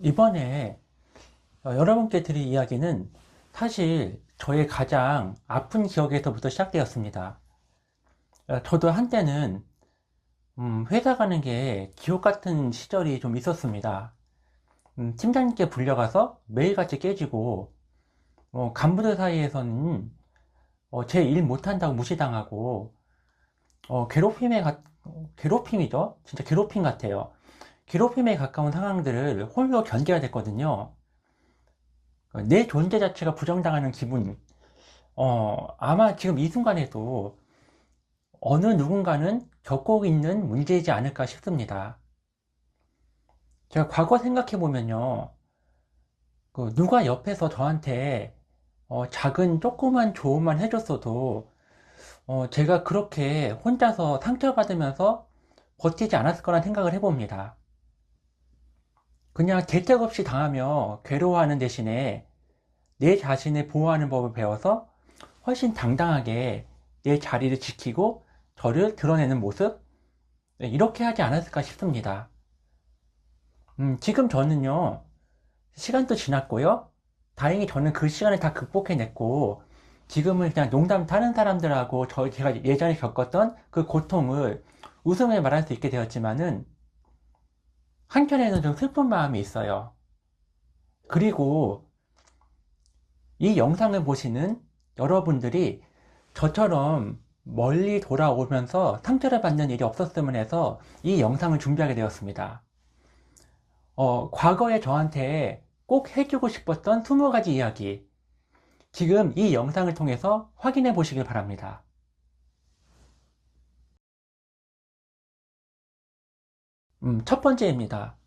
이번에 여러분께 드릴 이야기는 사실 저의 가장 아픈 기억에서부터 시작되었습니다. 저도 한때는 회사 가는 게 지옥 같은 시절이 좀 있었습니다. 팀장님께 불려가서 매일같이 깨지고, 간부들 사이에서는 제 일 못한다고 무시당하고, 괴롭힘이죠. 진짜 괴롭힘 같아요. 괴롭힘에 가까운 상황들을 홀로 견뎌야 됐거든요. 내 존재 자체가 부정당하는 기분, 아마 지금 이 순간에도 어느 누군가는 겪고 있는 문제이지 않을까 싶습니다. 제가 과거 생각해보면요, 누가 옆에서 저한테 작은 조그만 조언만 해줬어도 제가 그렇게 혼자서 상처받으면서 버티지 않았을 거란 생각을 해봅니다. 그냥 대책 없이 당하며 괴로워하는 대신에 내 자신을 보호하는 법을 배워서 훨씬 당당하게 내 자리를 지키고 저를 드러내는 모습, 네, 이렇게 하지 않았을까 싶습니다. 지금 저는요, 시간도 지났고요. 다행히 저는 그 시간을 다 극복해냈고, 지금은 그냥 농담 타는 사람들하고 제가 예전에 겪었던 그 고통을 웃으며 말할 수 있게 되었지만은, 한켠에는 좀 슬픈 마음이 있어요. 그리고 이 영상을 보시는 여러분들이 저처럼 멀리 돌아오면서 상처를 받는 일이 없었으면 해서 이 영상을 준비하게 되었습니다. 과거에 저한테 꼭 해주고 싶었던 20가지 이야기. 지금 이 영상을 통해서 확인해 보시길 바랍니다. 첫 번째입니다.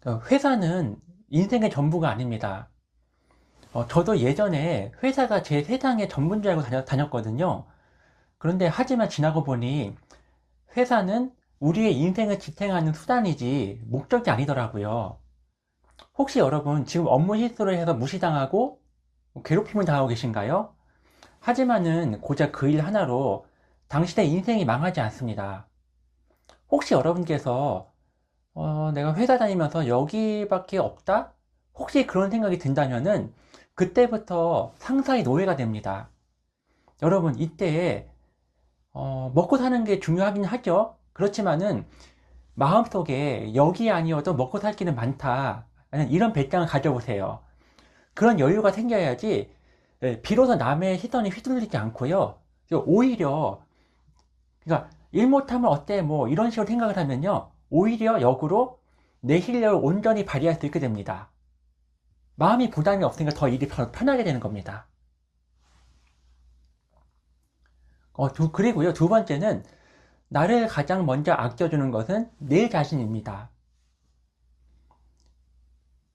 회사는 인생의 전부가 아닙니다. 저도 예전에 회사가 제 세상의 전부인 줄 알고 다녔거든요. 그런데 하지만 지나고 보니 회사는 우리의 인생을 지탱하는 수단이지 목적이 아니더라고요. 혹시 여러분 지금 업무 실수를 해서 무시당하고 괴롭힘을 당하고 계신가요? 하지만은 고작 그 일 하나로 당신의 인생이 망하지 않습니다. 혹시 여러분께서 내가 회사 다니면서 여기밖에 없다? 혹시 그런 생각이 든다면은 그때부터 상사의 노예가 됩니다. 여러분 이때 먹고 사는 게 중요하긴 하죠. 그렇지만은 마음속에 여기 아니어도 먹고 살 길은 많다. 이런 배짱을 가져보세요. 그런 여유가 생겨야지 비로소 남의 시선에 휘둘리지 않고요. 오히려 그러니까 일 못하면 어때 뭐 이런 식으로 생각을 하면요. 오히려 역으로 내 실력을 온전히 발휘할 수 있게 됩니다. 마음이 부담이 없으니까 더 일이 편하게 되는 겁니다. 그리고요. 두 번째는 나를 가장 먼저 아껴주는 것은 내 자신입니다.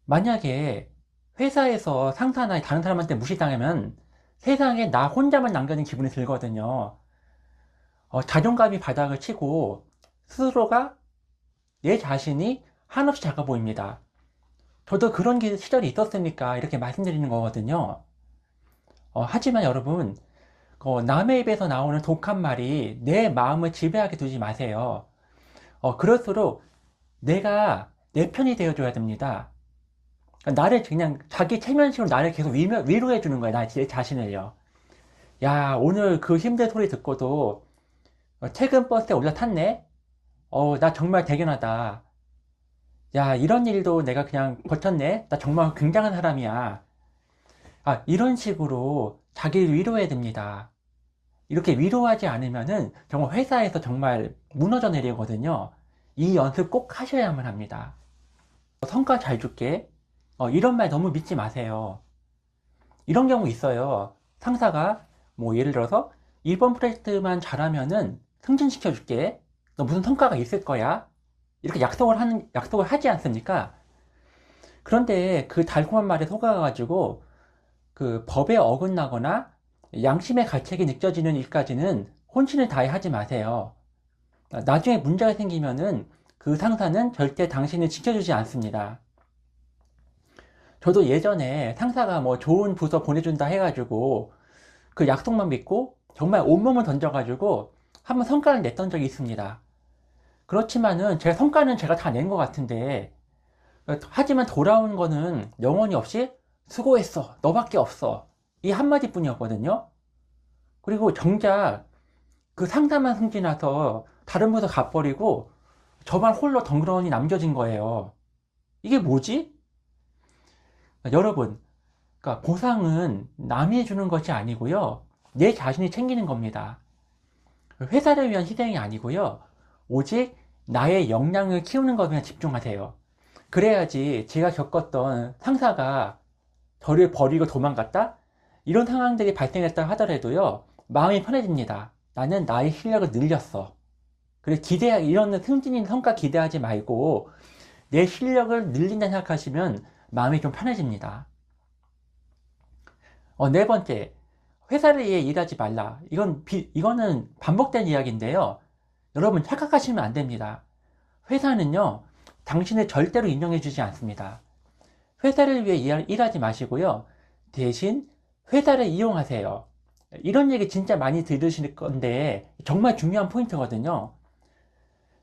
만약에 회사에서 상사나 다른 사람한테 무시당하면 세상에 나 혼자만 남겨진 기분이 들거든요. 자존감이 바닥을 치고 스스로가 내 자신이 한없이 작아 보입니다. 저도 그런 시절이 있었으니까 이렇게 말씀드리는 거거든요. 하지만 여러분, 남의 입에서 나오는 독한 말이 내 마음을 지배하게 두지 마세요. 그럴수록 내가 내 편이 되어줘야 됩니다. 그러니까 나를 그냥 자기 체면식으로 나를 계속 위로해 주는 거예요. 제 자신을요. 야, 오늘 그 힘든 소리 듣고도 퇴근 버스에 올라탔네? 나 정말 대견하다. 야, 이런 일도 내가 그냥 버텼네? 나 정말 굉장한 사람이야. 아, 이런 식으로 자기를 위로해야 됩니다. 이렇게 위로하지 않으면은 정말 회사에서 정말 무너져 내리거든요. 이 연습 꼭 하셔야만 합니다. 성과 잘 줄게. 이런 말 너무 믿지 마세요. 이런 경우 있어요. 상사가 뭐 예를 들어서 이번 프로젝트만 잘하면은 승진시켜 줄게. 너 무슨 성과가 있을 거야. 이렇게 약속을 하지 않습니까? 그런데 그 달콤한 말에 속아가지고 그 법에 어긋나거나 양심의 가책이 느껴지는 일까지는 혼신을 다해 하지 마세요. 나중에 문제가 생기면은 그 상사는 절대 당신을 지켜주지 않습니다. 저도 예전에 상사가 뭐 좋은 부서 보내준다 해가지고 그 약속만 믿고 정말 온몸을 던져가지고 한번 성과를 냈던 적이 있습니다. 그렇지만은 제 성과는 제가 다 낸 것 같은데 하지만 돌아오는 거는 영원히 없이 수고했어. 너밖에 없어. 이 한마디 뿐이었거든요. 그리고 정작 그 상사만 승진해서 다른 부서 가버리고 저만 홀로 덩그러니 남겨진 거예요. 이게 뭐지? 여러분, 그러니까 보상은 남이 주는 것이 아니고요. 내 자신이 챙기는 겁니다. 회사를 위한 희생이 아니고요. 오직 나의 역량을 키우는 것에 집중하세요. 그래야지 제가 겪었던 상사가 저를 버리고 도망갔다? 이런 상황들이 발생했다 하더라도요. 마음이 편해집니다. 나는 나의 실력을 늘렸어. 그래, 이런 승진인 성과 기대하지 말고 내 실력을 늘린다 생각하시면 마음이 좀 편해집니다. 네 번째, 회사를 위해 일하지 말라. 이거는 반복된 이야기인데요. 여러분 착각하시면 안 됩니다. 회사는요, 당신을 절대로 인정해주지 않습니다. 회사를 위해 일하지 마시고요. 대신 회사를 이용하세요. 이런 얘기 진짜 많이 들으실 건데 정말 중요한 포인트거든요.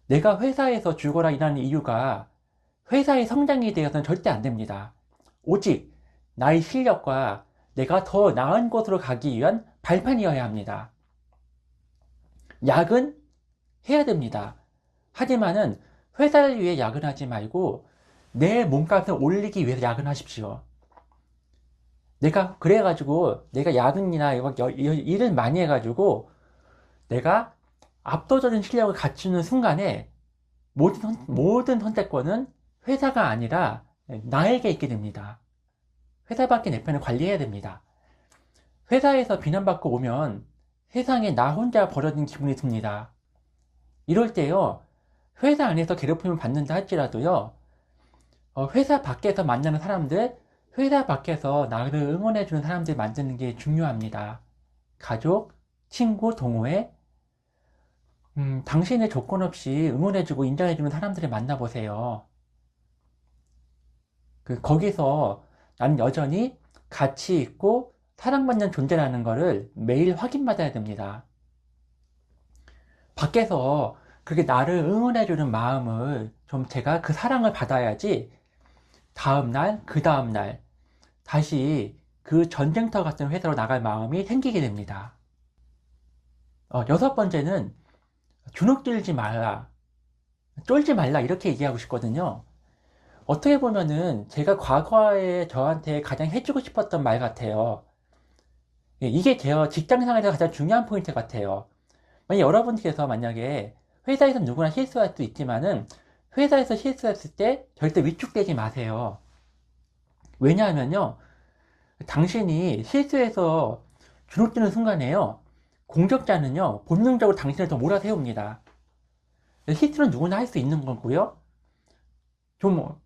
내가 회사에서 죽어라 일하는 이유가 회사의 성장에 대해서는 절대 안 됩니다. 오직 나의 실력과 내가 더 나은 곳으로 가기 위한 발판이어야 합니다. 야근 해야 됩니다. 하지만은 회사를 위해 야근하지 말고 내 몸값을 올리기 위해서 야근하십시오. 그래가지고 내가 야근이나 일을 많이 해가지고 내가 압도적인 실력을 갖추는 순간에 모든 선택권은 회사가 아니라 나에게 있게 됩니다. 회사밖에 내 편을 관리해야 됩니다. 회사에서 비난받고 오면 세상에 나 혼자 버려진 기분이 듭니다. 이럴 때요, 회사 안에서 괴롭힘을 받는다 할지라도요, 회사 밖에서 만나는 사람들, 회사 밖에서 나를 응원해주는 사람들 만드는 게 중요합니다. 가족, 친구, 동호회, 당신의 조건 없이 응원해주고 인정해주는 사람들을 만나보세요. 거기서 나는 여전히 가치 있고 사랑받는 존재라는 것을 매일 확인받아야 됩니다. 밖에서 그렇게 나를 응원해주는 마음을 좀 제가 그 사랑을 받아야지 다음날, 그 다음날 다시 그 전쟁터 같은 회사로 나갈 마음이 생기게 됩니다. 여섯 번째는 주눅 들지 말라, 쫄지 말라 이렇게 얘기하고 싶거든요. 어떻게 보면은 제가 과거에 저한테 가장 해주고 싶었던 말 같아요. 이게 제 직장생활에서 가장 중요한 포인트 같아요. 여러분께서 만약에 회사에서 누구나 실수할 수 있지만은 회사에서 실수했을 때 절대 위축되지 마세요. 왜냐하면요, 당신이 실수해서 주눅드는 순간에요, 공격자는요 본능적으로 당신을 더 몰아세웁니다. 실수는 누구나 할 수 있는 거고요. 좀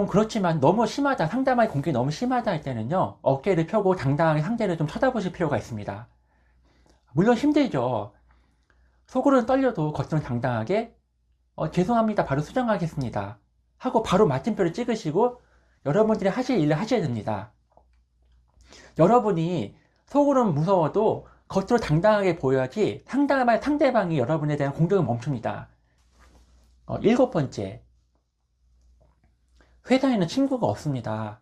그렇지만 너무 심하다, 상대방의 공격이 너무 심하다 할 때는요, 어깨를 펴고 당당하게 상대를 좀 쳐다보실 필요가 있습니다. 물론 힘들죠. 속으로는 떨려도 겉으로는 당당하게 죄송합니다, 바로 수정하겠습니다 하고 바로 마침표를 찍으시고 여러분들이 하실 일을 하셔야 됩니다. 여러분이 속으로는 무서워도 겉으로 당당하게 보여야지 상대방이 여러분에 대한 공격을 멈춥니다. 일곱 번째, 회사에는 친구가 없습니다.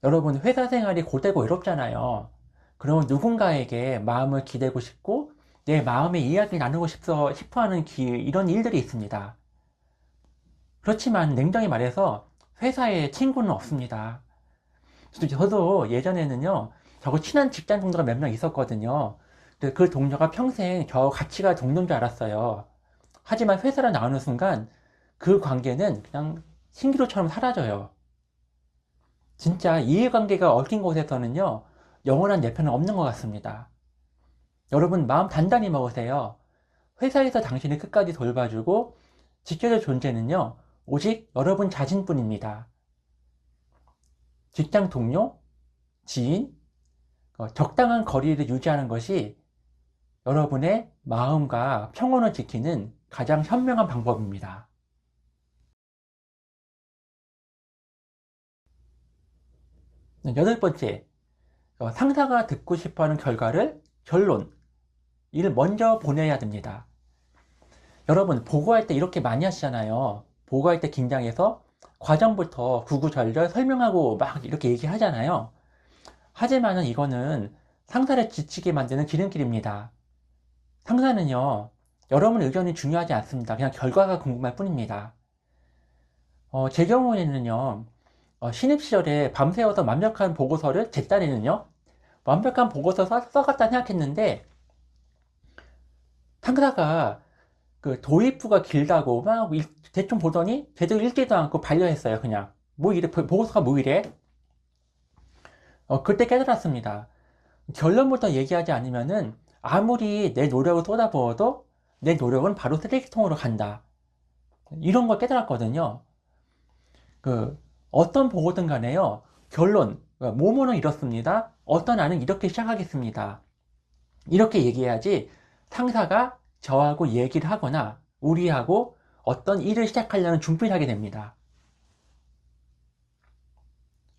여러분 회사 생활이 고되고 외롭잖아요. 그러면 누군가에게 마음을 기대고 싶고 내 마음의 이야기를 나누고 싶어하는 이런 일들이 있습니다. 그렇지만 냉정히 말해서 회사에 친구는 없습니다. 저도 예전에는요, 저하고 친한 직장 동료가 몇 명 있었거든요. 근데 그 동료가 평생 저하고 같이 갈 동료인 줄 알았어요. 하지만 회사를 나오는 순간 그 관계는 그냥 신기루처럼 사라져요. 진짜 이해관계가 얽힌 곳에서는요, 영원한 내 편은 없는 것 같습니다. 여러분 마음 단단히 먹으세요. 회사에서 당신을 끝까지 돌봐주고 지켜줄 존재는요, 오직 여러분 자신뿐입니다. 직장 동료, 지인, 적당한 거리를 유지하는 것이 여러분의 마음과 평온을 지키는 가장 현명한 방법입니다. 여덟 번째, 상사가 듣고 싶어하는 결론을 먼저 보내야 됩니다. 여러분 보고할 때 이렇게 많이 하시잖아요. 보고할 때 긴장해서 과정부터 구구절절 설명하고 막 이렇게 얘기하잖아요. 하지만은 이거는 상사를 지치게 만드는 지름길입니다. 상사는요, 여러분 의견이 중요하지 않습니다. 그냥 결과가 궁금할 뿐입니다. 제 경우에는요, 신입 시절에 밤새워서 완벽한 보고서를 제 딴에는요, 완벽한 보고서 써갔다 생각했는데, 상사가 그 도입부가 길다고 막 대충 보더니 제대로 읽지도 않고 반려했어요. 그냥 뭐 이래, 보고서가 뭐 이래. 그때 깨달았습니다. 결론부터 얘기하지 않으면은 아무리 내 노력을 쏟아부어도 내 노력은 바로 쓰레기통으로 간다. 이런 걸 깨달았거든요. 그 어떤 보고든 간에요, 결론 뭐뭐는 이렇습니다, 어떤 안은 이렇게 시작하겠습니다, 이렇게 얘기해야지 상사가 저하고 얘기를 하거나 우리하고 어떤 일을 시작하려는 준비를 하게 됩니다.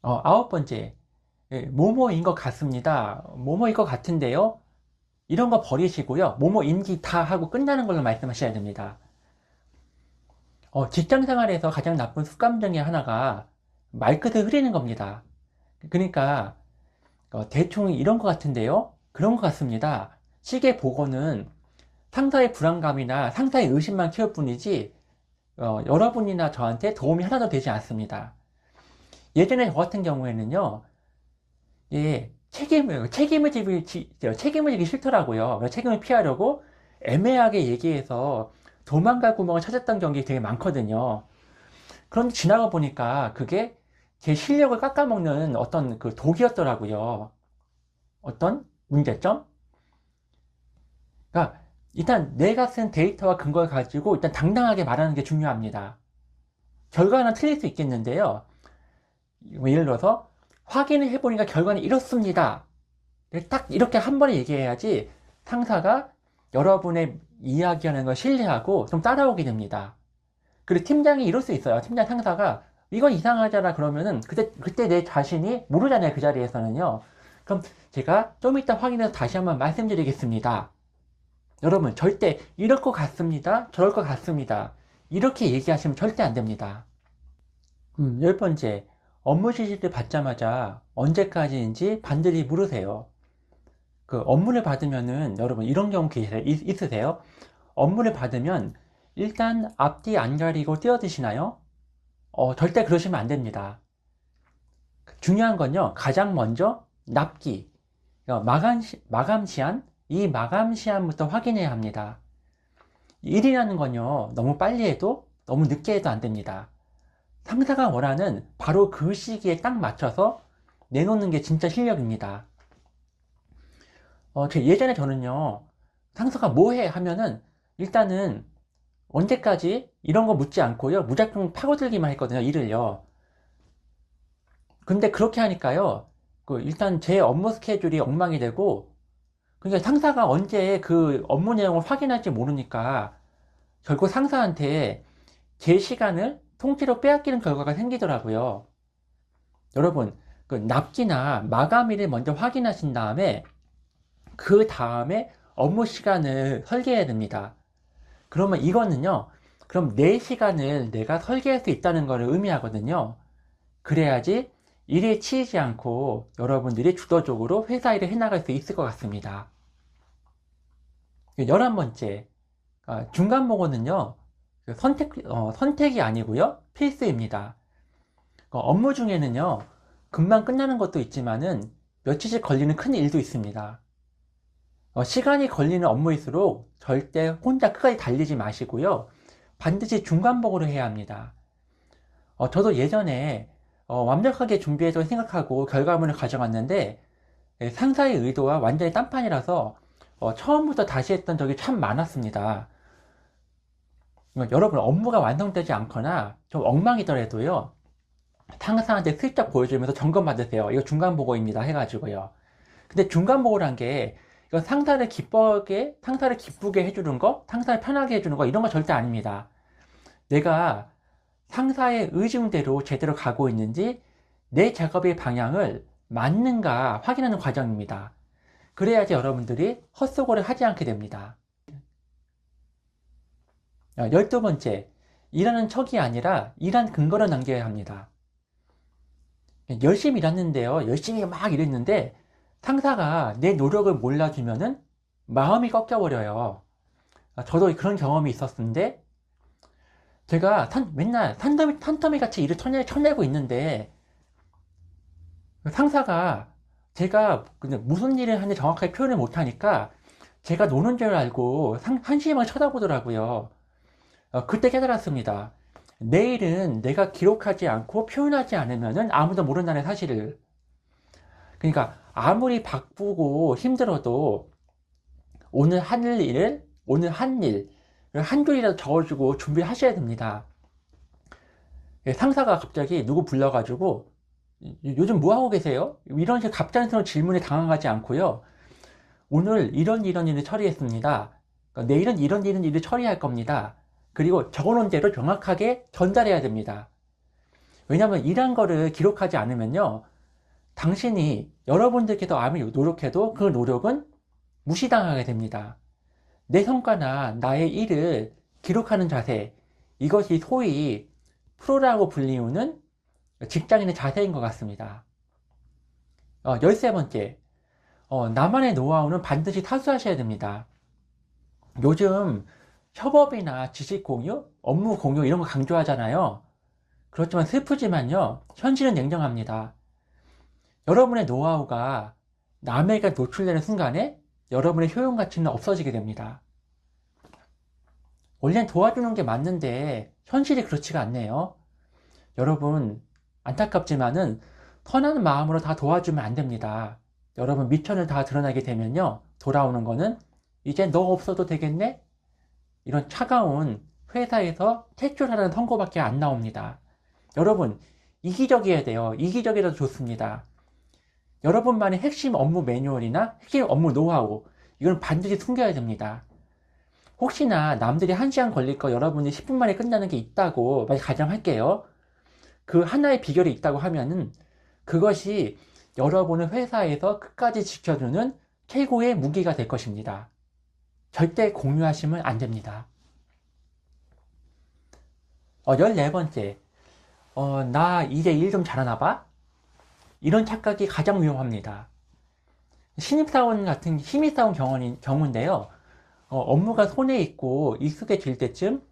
아홉 번째, 뭐뭐인 것 같습니다, 뭐뭐인 것 같은데요, 이런 거 버리시고요, 뭐뭐인지 다 하고 끝나는 걸로 말씀하셔야 됩니다. 직장 생활에서 가장 나쁜 습관 중에 하나가 말끝을 흐리는 겁니다. 그러니까 대충 이런 것 같은데요, 그런 것 같습니다, 시계 보고는 상사의 불안감이나 상사의 의심만 키울 뿐이지 여러분이나 저한테 도움이 하나도 되지 않습니다. 예전에 저 같은 경우에는요, 예, 책임을 지기 싫더라고요. 그래서 책임을 피하려고 애매하게 얘기해서 도망갈 구멍을 찾았던 경기 되게 많거든요. 그런데 지나가 보니까 그게 제 실력을 깎아먹는 어떤 그 독이었더라고요. 어떤 문제점? 그러니까 일단 내가 쓴 데이터와 근거를 가지고 일단 당당하게 말하는 게 중요합니다. 결과는 틀릴 수 있겠는데요, 뭐 예를 들어서 확인을 해보니까 결과는 이렇습니다, 딱 이렇게 한 번에 얘기해야지 상사가 여러분의 이야기하는 걸 신뢰하고 좀 따라오게 됩니다. 그리고 팀장이 이럴 수 있어요. 팀장 상사가 이건 이상하잖아 그러면은 그때 내 자신이 모르잖아요, 그 자리에서는요. 그럼 제가 좀 이따 확인해서 다시 한번 말씀드리겠습니다. 여러분 절대 이럴 것 같습니다, 저럴 것 같습니다, 이렇게 얘기하시면 절대 안 됩니다. 열 번째, 업무 지시를 받자마자 언제까지인지 반드시 물으세요. 그 업무를 받으면은 여러분 이런 경우 있으세요? 업무를 받으면 일단 앞뒤 안 가리고 뛰어드시나요? 절대 그러시면 안 됩니다. 중요한 건요, 가장 먼저 납기, 마감 시한, 이 마감 시한부터 확인해야 합니다. 일이라는 건요, 너무 빨리 해도 너무 늦게 해도 안 됩니다. 상사가 원하는 바로 그 시기에 딱 맞춰서 내놓는 게 진짜 실력입니다. 예전에 저는요, 상사가 뭐 해? 하면은 일단은 언제까지? 이런 거 묻지 않고요, 무작정 파고들기만 했거든요, 일을요. 근데 그렇게 하니까요, 일단 제 업무 스케줄이 엉망이 되고, 그러니까 상사가 언제 그 업무 내용을 확인할지 모르니까 결국 상사한테 제 시간을 통째로 빼앗기는 결과가 생기더라고요. 여러분, 그 납기나 마감일을 먼저 확인하신 다음에 그 다음에 업무 시간을 설계해야 됩니다. 그러면 이거는요, 그럼 내 시간을 내가 설계할 수 있다는 것을 의미하거든요. 그래야지 일에 치이지 않고 여러분들이 주도적으로 회사 일을 해나갈 수 있을 것 같습니다. 11번째, 중간 보고는요, 선택이 아니고요, 필수입니다. 업무 중에는요, 금방 끝나는 것도 있지만은 며칠씩 걸리는 큰 일도 있습니다. 시간이 걸리는 업무일수록 절대 혼자 끝까지 달리지 마시고요, 반드시 중간 보고를 해야 합니다. 저도 예전에 완벽하게 준비해서 생각하고 결과물을 가져갔는데 상사의 의도와 완전히 딴판이라서 처음부터 다시 했던 적이 참 많았습니다. 여러분, 업무가 완성되지 않거나 좀 엉망이더라도요, 상사한테 슬쩍 보여주면서 점검 받으세요. 이거 중간 보고입니다 해가지고요. 근데 중간 보고란 게 이건 상사를 기쁘게 해주는 거, 상사를 편하게 해주는 거, 이런 거 절대 아닙니다. 내가 상사의 의중대로 제대로 가고 있는지, 내 작업의 방향을 맞는가 확인하는 과정입니다. 그래야지 여러분들이 헛수고를 하지 않게 됩니다. 12번째, 일하는 척이 아니라 일한 근거를 남겨야 합니다. 열심히 일했는데요. 열심히 막 일했는데 상사가 내 노력을 몰라주면은 마음이 꺾여버려요. 저도 그런 경험이 있었는데 제가 맨날 산더미 같이 일을 쳐내고 있는데 상사가 제가 무슨 일을 하는지 정확하게 표현을 못하니까 제가 노는 줄 알고 한심하게 쳐다보더라고요. 그때 깨달았습니다. 내일은 내가 기록하지 않고 표현하지 않으면 아무도 모른다는 사실을. 그러니까 아무리 바쁘고 힘들어도 오늘 한 일, 한 줄이라도 적어주고 준비를 하셔야 됩니다. 상사가 갑자기 누구 불러가지고 요즘 뭐 하고 계세요? 이런 식의 갑작스러운 질문에 당황하지 않고요. 오늘 이런 일을 처리했습니다. 그러니까 내일은 이런 일을 처리할 겁니다. 그리고 적어놓은 대로 정확하게 전달해야 됩니다. 왜냐하면 일한 거를 기록하지 않으면요. 당신이 여러분들께서 아무리 노력해도 그 노력은 무시당하게 됩니다. 내 성과나 나의 일을 기록하는 자세, 이것이 소위 프로라고 불리우는 직장인의 자세인 것 같습니다. 13번째, 나만의 노하우는 반드시 타수하셔야 됩니다. 요즘 협업이나 지식 공유, 업무 공유 이런 거 강조하잖아요. 그렇지만 슬프지만요, 현실은 냉정합니다. 여러분의 노하우가 남에게 노출되는 순간에 여러분의 효용 가치는 없어지게 됩니다. 원래는 도와주는 게 맞는데 현실이 그렇지가 않네요. 여러분, 안타깝지만은 선한 마음으로 다 도와주면 안 됩니다. 여러분 미천을 다 드러나게 되면요, 돌아오는 거는 이제 너 없어도 되겠네? 이런 차가운 회사에서 퇴출하라는 선고밖에 안 나옵니다. 여러분, 이기적이어야 돼요. 이기적이라도 좋습니다. 여러분만의 핵심 업무 매뉴얼이나 핵심 업무 노하우, 이건 반드시 숨겨야 됩니다. 혹시나 남들이 1시간 걸릴 거 여러분이 10분 만에 끝나는 게 있다고 가정할게요. 그 하나의 비결이 있다고 하면은 그것이 여러분의 회사에서 끝까지 지켜주는 최고의 무기가 될 것입니다. 절대 공유하시면 안 됩니다. 14번째, 나 이제 일 좀 잘하나 봐? 이런 착각이 가장 위험합니다. 신입사원 경우인데요. 업무가 손에 있고 익숙해질 때쯤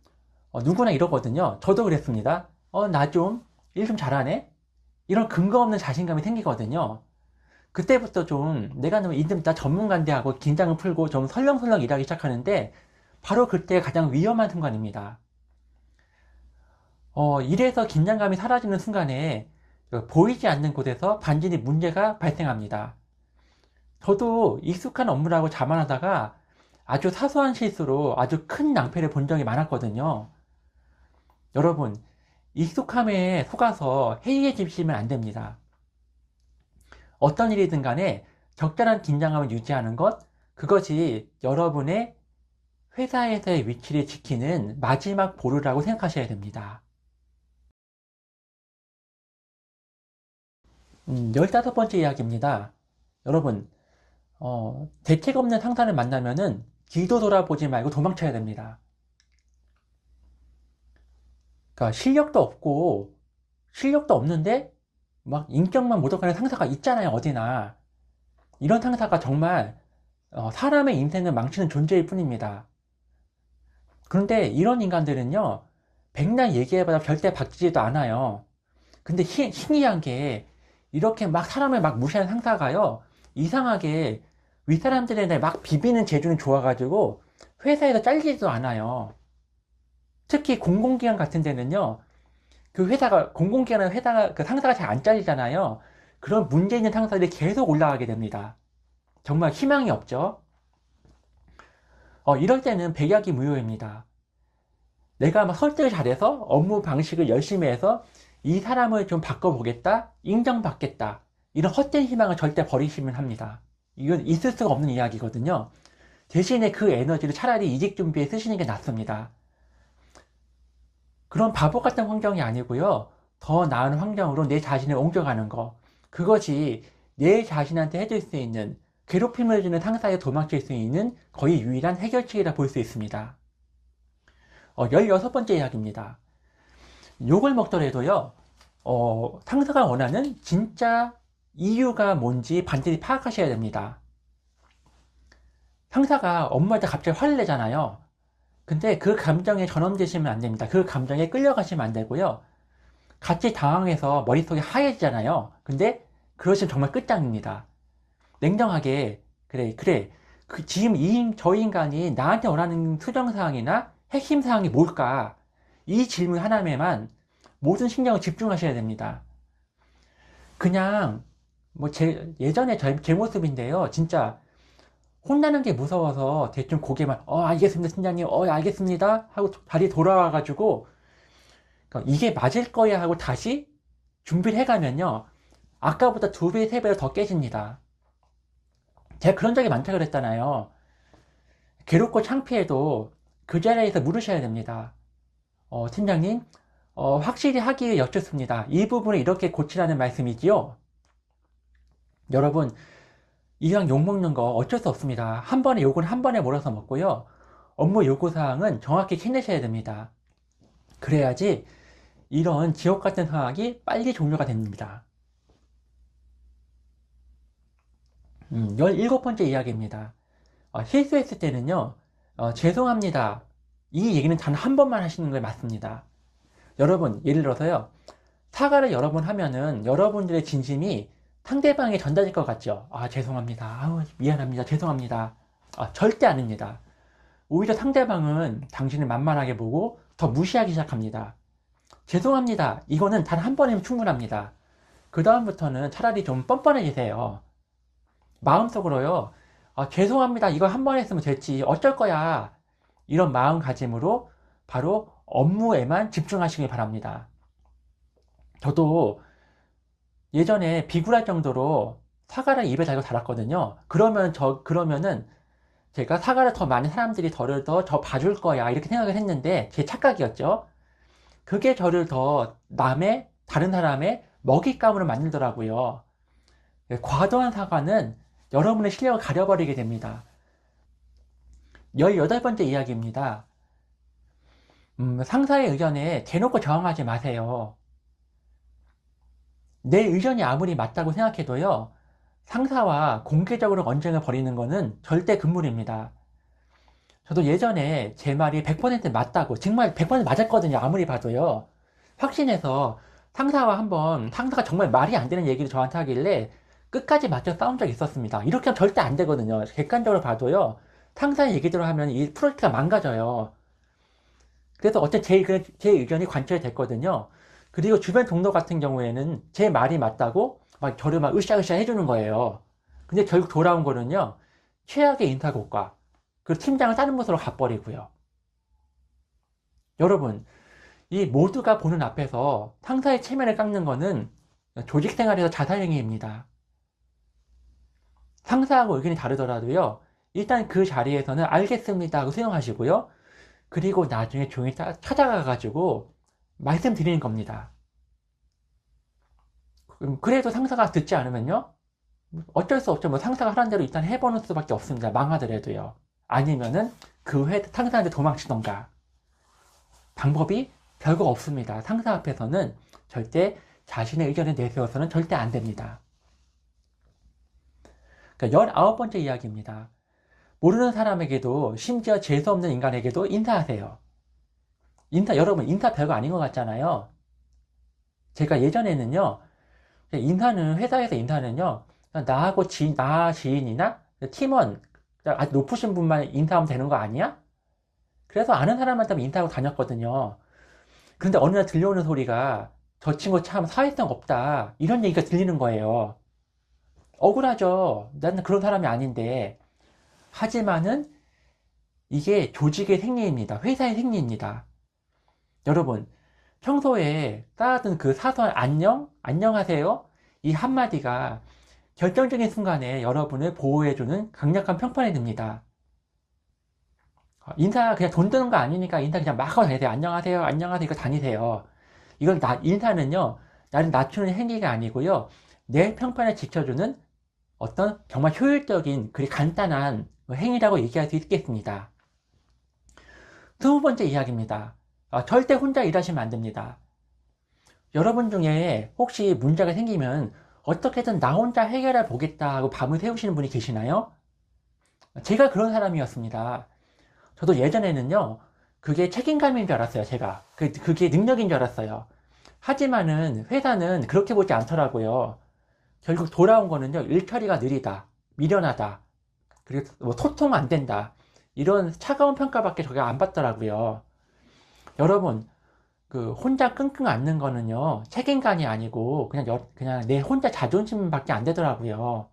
누구나 이러거든요. 저도 그랬습니다. 나 일 좀 잘하네? 이런 근거 없는 자신감이 생기거든요. 그때부터 좀 내가 너무 나 전문가인데 하고 긴장을 풀고 좀 설렁설렁 일하기 시작하는데 바로 그때가 가장 위험한 순간입니다. 일에서 긴장감이 사라지는 순간에 보이지 않는 곳에서 반드시 문제가 발생합니다. 저도 익숙한 업무라고 자만하다가 아주 사소한 실수로 아주 큰 낭패를 본 적이 많았거든요. 여러분, 익숙함에 속아서 해이해지시면 안 됩니다. 어떤 일이든 간에 적절한 긴장감을 유지하는 것, 그것이 여러분의 회사에서의 위치를 지키는 마지막 보루라고 생각하셔야 됩니다. 15번째 이야기입니다. 여러분, 대책 없는 상사를 만나면은 뒤도 돌아보지 말고 도망쳐야 됩니다. 그러니까 실력도 없는데 막 인격만 모독하는 상사가 있잖아요, 어디나. 이런 상사가 정말 사람의 인생을 망치는 존재일 뿐입니다. 그런데 이런 인간들은요, 백날 얘기해봐도 절대 바뀌지도 않아요. 근데 신기한 게 이렇게 막 사람을 막 무시하는 상사가요, 이상하게 윗사람들에 대해 막 비비는 재주는 좋아가지고 회사에서 잘리지도 않아요. 특히 공공기관 같은 데는요, 공공기관은 그 상사가 잘 안 잘리잖아요. 그런 문제 있는 상사들이 계속 올라가게 됩니다. 정말 희망이 없죠. 이럴 때는 백약이 무효입니다. 내가 막 설득을 잘해서 업무 방식을 열심히 해서 이 사람을 좀 바꿔보겠다, 인정받겠다, 이런 헛된 희망을 절대 버리시면 합니다. 이건 있을 수가 없는 이야기거든요. 대신에 그 에너지를 차라리 이직 준비에 쓰시는 게 낫습니다. 그런 바보 같은 환경이 아니고요, 더 나은 환경으로 내 자신을 옮겨가는 거, 그것이 내 자신한테 해줄 수 있는, 괴롭힘을 주는 상사에 도망칠 수 있는 거의 유일한 해결책이라 볼 수 있습니다. 16번째 이야기입니다. 욕을 먹더라도요, 상사가 원하는 진짜 이유가 뭔지 반드시 파악하셔야 됩니다. 상사가 업무할 때 갑자기 화를 내잖아요. 근데 그 감정에 전염되시면 안 됩니다. 그 감정에 끌려가시면 안 되고요. 같이 당황해서 머릿속이 하얘지잖아요. 근데 그러시면 정말 끝장입니다. 냉정하게, 그래. 지금 저 인간이 나한테 원하는 수정사항이나 핵심 사항이 뭘까? 이 질문 하나에만 모든 신경을 집중하셔야 됩니다. 그냥, 예전에 제 모습인데요. 진짜, 혼나는 게 무서워서 대충 고개만, 알겠습니다, 팀장님, 알겠습니다. 하고 다리 돌아와가지고, 그러니까 이게 맞을 거야 하고 다시 준비를 해가면요. 아까보다 2배, 3배로 더 깨집니다. 제가 그런 적이 많다고 그랬잖아요. 괴롭고 창피해도 그 자리에서 물으셔야 됩니다. 팀장님, 확실히 하기에 여쭙습니다. 이 부분을 이렇게 고치라는 말씀이지요? 여러분, 이왕 욕먹는 거 어쩔 수 없습니다. 한 번에 욕은 한 번에 몰아서 먹고요. 업무 요구사항은 정확히 캐내셔야 됩니다. 그래야지 이런 지옥 같은 상황이 빨리 종료가 됩니다. 17번째 이야기입니다. 실수했을 때는요, 죄송합니다. 이 얘기는 단 한 번만 하시는 게 맞습니다. 여러분, 예를 들어서요, 사과를 여러 번 하면은 여러분들의 진심이 상대방에 전달될 것 같죠? 죄송합니다. 미안합니다. 죄송합니다. 절대 아닙니다. 오히려 상대방은 당신을 만만하게 보고 더 무시하기 시작합니다. 죄송합니다. 이거는 단 한 번이면 충분합니다. 그 다음부터는 차라리 좀 뻔뻔해지세요. 마음속으로요, 죄송합니다. 이거 한 번 했으면 됐지. 어쩔 거야. 이런 마음가짐으로 바로 업무에만 집중하시길 바랍니다. 저도 예전에 비굴할 정도로 사과를 입에 달고 달았거든요. 그러면은 제가 사과를 더 많은 사람들이 저를 더 봐줄 거야. 이렇게 생각을 했는데 제 착각이었죠. 그게 저를 더 다른 사람의 먹잇감으로 만들더라고요. 과도한 사과는 여러분의 실력을 가려버리게 됩니다. 18번째 이야기입니다. 상사의 의견에 대놓고 저항하지 마세요. 내 의견이 아무리 맞다고 생각해도요, 상사와 공개적으로 언쟁을 벌이는 것은 절대 금물입니다. 저도 예전에 제 말이 100% 맞다고, 정말 100% 맞았거든요. 아무리 봐도요. 확신해서 상사가 정말 말이 안 되는 얘기를 저한테 하길래 끝까지 맞춰 싸운 적이 있었습니다. 이렇게 하면 절대 안 되거든요. 객관적으로 봐도요. 상사의 얘기대로 하면 이 프로젝트가 망가져요. 그래서 어쨌든 제 의견이 관철이 됐거든요. 그리고 주변 동료 같은 경우에는 제 말이 맞다고 저를 으쌰으쌰 해주는 거예요. 근데 결국 돌아온 거는요. 최악의 인사고과, 그 팀장을 다른 곳으로 가버리고요. 여러분, 이 모두가 보는 앞에서 상사의 체면을 깎는 거는 조직 생활에서 자살행위입니다. 상사하고 의견이 다르더라도요. 일단 그 자리에서는 알겠습니다 하고 수용하시고요. 그리고 나중에 조용히 찾아가가지고 말씀드리는 겁니다. 그래도 상사가 듣지 않으면요. 어쩔 수 없죠. 상사가 하라는 대로 일단 해보는 수밖에 없습니다. 망하더라도요. 아니면은 상사한테 도망치던가. 방법이 별거 없습니다. 상사 앞에서는 절대 자신의 의견을 내세워서는 절대 안 됩니다. 그러니까 19번째 이야기입니다. 모르는 사람에게도 심지어 재수없는 인간에게도 인사하세요. 여러분 인사 별거 아닌 것 같잖아요. 제가 예전에는요. 회사에서 인사는요. 나 지인이나 팀원 아주 높으신 분만 인사하면 되는 거 아니야? 그래서 아는 사람한테 인사하고 다녔거든요. 그런데 어느 날 들려오는 소리가 저 친구 참 사회성 없다. 이런 얘기가 들리는 거예요. 억울하죠. 나는 그런 사람이 아닌데. 하지만은 이게 조직의 생리입니다. 회사의 생리입니다. 여러분, 평소에 쌓았던 그 사소한 안녕하세요. 이 한마디가 결정적인 순간에 여러분을 보호해주는 강력한 평판이 됩니다. 인사 그냥 돈 드는 거 아니니까 인사 그냥 막 하고 다니세요. 안녕하세요. 이거 다니세요. 인사는요, 나를 낮추는 행위가 아니고요. 내 평판을 지켜주는 어떤 정말 효율적인, 그리 간단한 행위라고 얘기할 수 있겠습니다. 20번째 이야기입니다. 절대 혼자 일하시면 안 됩니다. 여러분 중에 혹시 문제가 생기면 어떻게든 나 혼자 해결해 보겠다 하고 밤을 새우시는 분이 계시나요? 제가 그런 사람이었습니다. 저도 예전에는요, 그게 책임감인 줄 알았어요, 제가. 그게 능력인 줄 알았어요. 하지만은 회사는 그렇게 보지 않더라고요. 결국 돌아온 거는요, 일 처리가 느리다, 미련하다, 그리고 뭐 소통 안 된다. 이런 차가운 평가밖에 저게 안 받더라고요. 여러분, 그 혼자 끙끙 앓는 거는요, 책임감이 아니고 그냥 내 혼자 자존심밖에 안 되더라고요.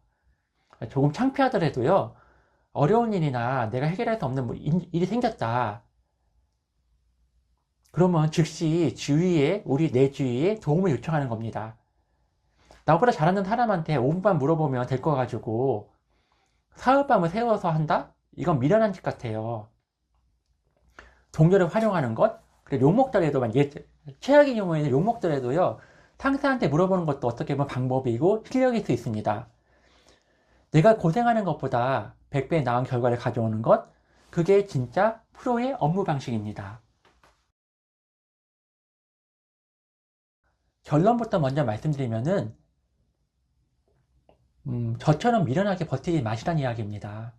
조금 창피하더라도요, 어려운 일이나 내가 해결할 수 없는 뭐 일이 생겼다. 그러면 즉시 내 주위에 도움을 요청하는 겁니다. 나보다 잘하는 사람한테 5분만 물어보면 될 거 가지고 사흘밤을 세워서 한다? 이건 미련한 짓 같아요. 동료를 활용하는 것? 그래, 욕먹더라도, 최악의 경우에는 욕먹더라도요, 상사한테 물어보는 것도 어떻게 보면 방법이고 실력일 수 있습니다. 내가 고생하는 것보다 100배 나은 결과를 가져오는 것, 그게 진짜 프로의 업무 방식입니다. 결론부터 먼저 말씀드리면은, 저처럼 미련하게 버티지 마시란 이야기입니다.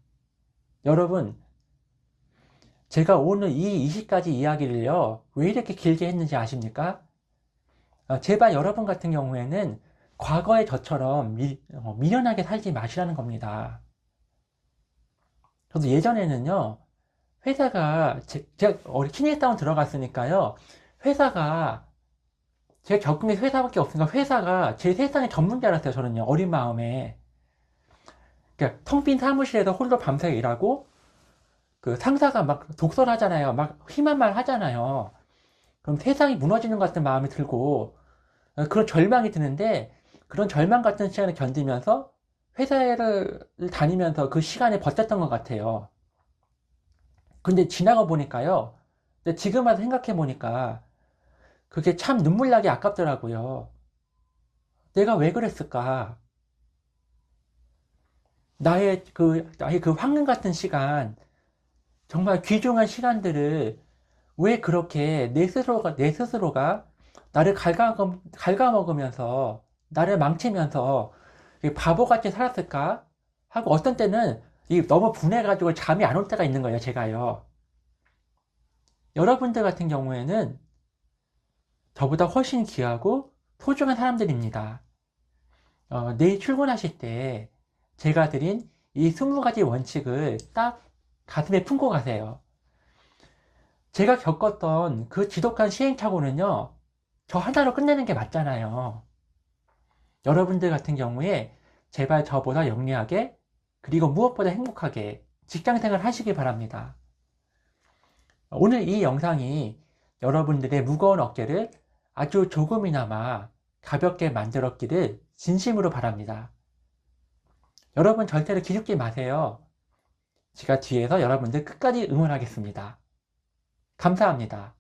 여러분, 제가 오늘 이 20가지 이야기를요, 왜 이렇게 길게 했는지 아십니까? 제발 여러분 같은 경우에는 과거의 저처럼 미련하게 살지 마시라는 겁니다. 저도 예전에는요, 제가 신입사원 들어갔으니까요, 회사가, 제가 겪은 게 회사밖에 없으니까 회사가 제 세상의 전문인 줄 알았어요, 저는요, 어린 마음에. 그러니까 텅 빈 사무실에서 홀로 밤새 일하고, 그 상사가 막 독설하잖아요. 막 심한 말 하잖아요. 그럼 세상이 무너지는 것 같은 마음이 들고, 그런 절망이 드는데, 그런 절망 같은 시간을 견디면서 회사를 다니면서 그 시간에 버텼던 것 같아요. 근데 지나가 보니까요. 근데 지금 와서 생각해 보니까 그게 참 눈물나게 아깝더라고요. 내가 왜 그랬을까? 나의 그 황금 같은 시간, 정말 귀중한 시간들을 왜 그렇게 내 스스로가 나를 갉아먹으면서, 나를 망치면서 바보같이 살았을까? 하고 어떤 때는 너무 분해가지고 잠이 안 올 때가 있는 거예요, 제가요. 여러분들 같은 경우에는 저보다 훨씬 귀하고 소중한 사람들입니다. 내일 출근하실 때 제가 드린 이 20가지 원칙을 딱 가슴에 품고 가세요. 제가 겪었던 그 지독한 시행착오는요, 저 하나로 끝내는 게 맞잖아요. 여러분들 같은 경우에 제발 저보다 영리하게, 그리고 무엇보다 행복하게 직장생활 하시기 바랍니다. 오늘 이 영상이 여러분들의 무거운 어깨를 아주 조금이나마 가볍게 만들었기를 진심으로 바랍니다. 여러분 절대로 기죽지 마세요. 제가 뒤에서 여러분들 끝까지 응원하겠습니다. 감사합니다.